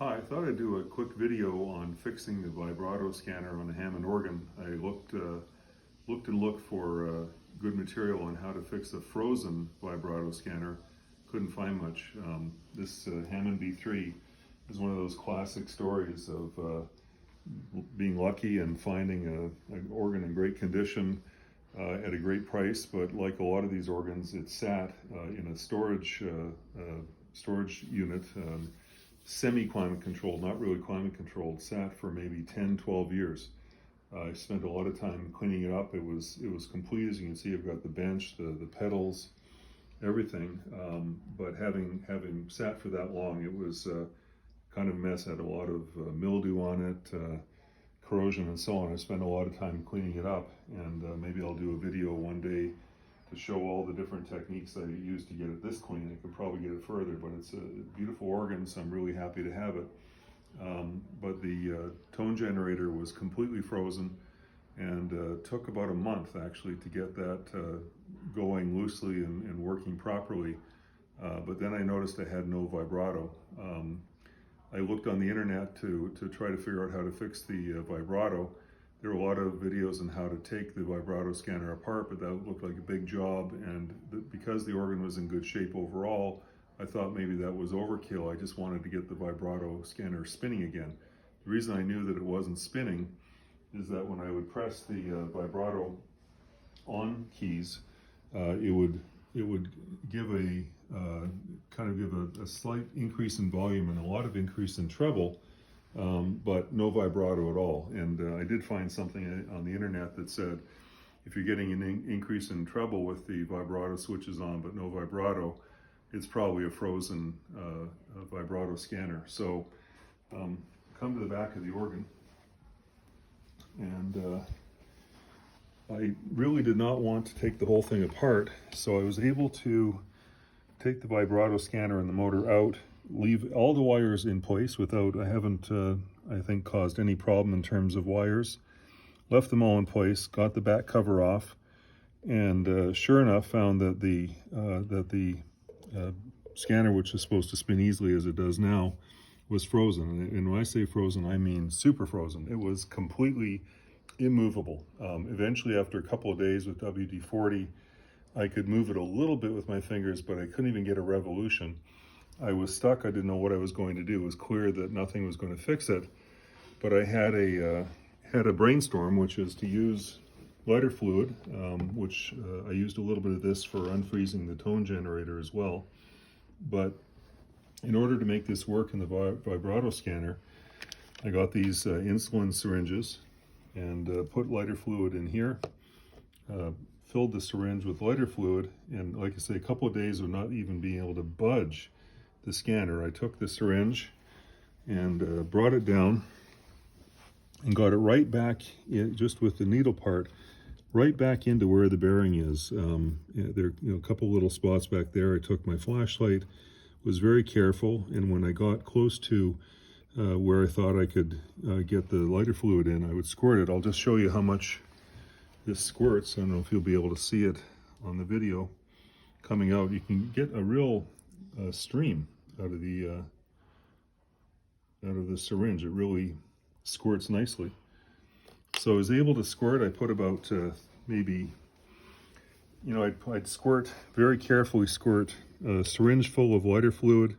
Hi, I thought I'd do a quick video on fixing the vibrato scanner on the Hammond organ. I looked for good material on how to fix a frozen vibrato scanner. Couldn't find much. This Hammond B3 is one of those classic stories of being lucky and finding an organ in great condition at a great price. But like a lot of these organs, it sat in a storage unit. Semi-climate controlled, not really climate controlled, sat for maybe 10, 12 years. I spent a lot of time cleaning it up. It was complete. As you can see, I've got the bench, the pedals, everything. But having sat for that long, it was kind of a mess. Had a lot of mildew on it, corrosion and so on. I spent a lot of time cleaning it up, and maybe I'll do a video one day to show all the different techniques that I used to get it this clean. I could probably get it further, but it's a beautiful organ, so I'm really happy to have it. But the tone generator was completely frozen, and took about a month actually to get that going loosely and working properly. But then I noticed I had no vibrato. I looked on the internet to try to figure out how to fix the vibrato. There were a lot of videos on how to take the vibrato scanner apart, but that looked like a big job, and because the organ was in good shape overall, I thought maybe that was overkill. I just wanted to get the vibrato scanner spinning again. The reason I knew that it wasn't spinning is that when I would press the vibrato on keys, it would give a a slight increase in volume and a lot of increase in treble, but no vibrato at all. And I did find something on the internet that said if you're getting an increase in treble with the vibrato switches on but no vibrato, it's probably a frozen vibrato scanner. So come to the back of the organ, and I really did not want to take the whole thing apart, so I was able to take the vibrato scanner and the motor out, leave all the wires in place without, I haven't, I think, caused any problem in terms of wires. Left them all in place, got the back cover off, and sure enough found that the scanner, which is supposed to spin easily as it does now, was frozen. And when I say frozen, I mean super frozen. It was completely immovable. Eventually, after a couple of days with WD-40, I could move it a little bit with my fingers, but I couldn't even get a revolution. I was stuck. I didn't know what I was going to do. It was clear that nothing was going to fix it. But I had a brainstorm, which is to use lighter fluid, which I used a little bit of this for unfreezing the tone generator as well. But in order to make this work in the vibrato scanner, I got these insulin syringes and put lighter fluid in here. Filled the syringe with lighter fluid, and like I say, a couple of days of not even being able to budge the scanner. I took the syringe and brought it down and got it right back in, just with the needle part, right back into where the bearing is. There are a couple little spots back there. I took my flashlight, was very careful, and when I got close to where I thought I could get the lighter fluid in, I would squirt it. I'll just show you how much this squirts. I don't know if you'll be able to see it on the video coming out. You can get a real stream out of the syringe. It really squirts nicely. So I was able to squirt. I put about maybe, I'd squirt, very carefully squirt a syringe full of lighter fluid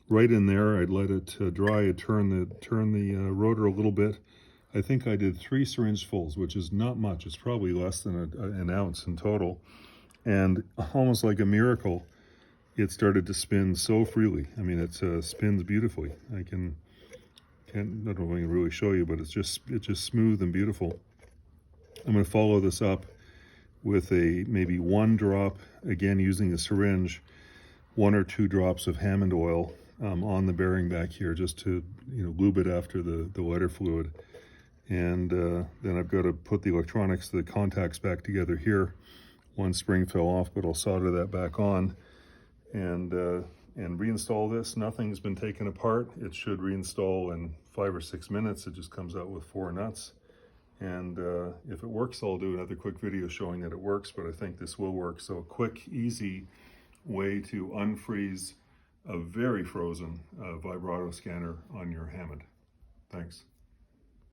right in there. I'd let it dry. I'd turn the rotor a little bit. I think I did 3 syringe fulls, which is not much. It's probably less than an ounce in total. And almost like a miracle, it started to spin so freely. I mean, it spins beautifully. I don't know if I can really show you, but it's just smooth and beautiful. I'm going to follow this up with maybe 1 drop, again using a syringe, 1 or 2 drops of Hammond oil on the bearing back here, just to lube it after the lighter fluid. And then I've got to put the electronics, the contacts back together here. 1 spring fell off, but I'll solder that back on and reinstall this. Nothing's been taken apart. It should reinstall in 5 or 6 minutes. It just comes out with 4 nuts. And if it works, I'll do another quick video showing that it works, but I think this will work. So a quick, easy way to unfreeze a very frozen vibrato scanner on your Hammond. Thanks.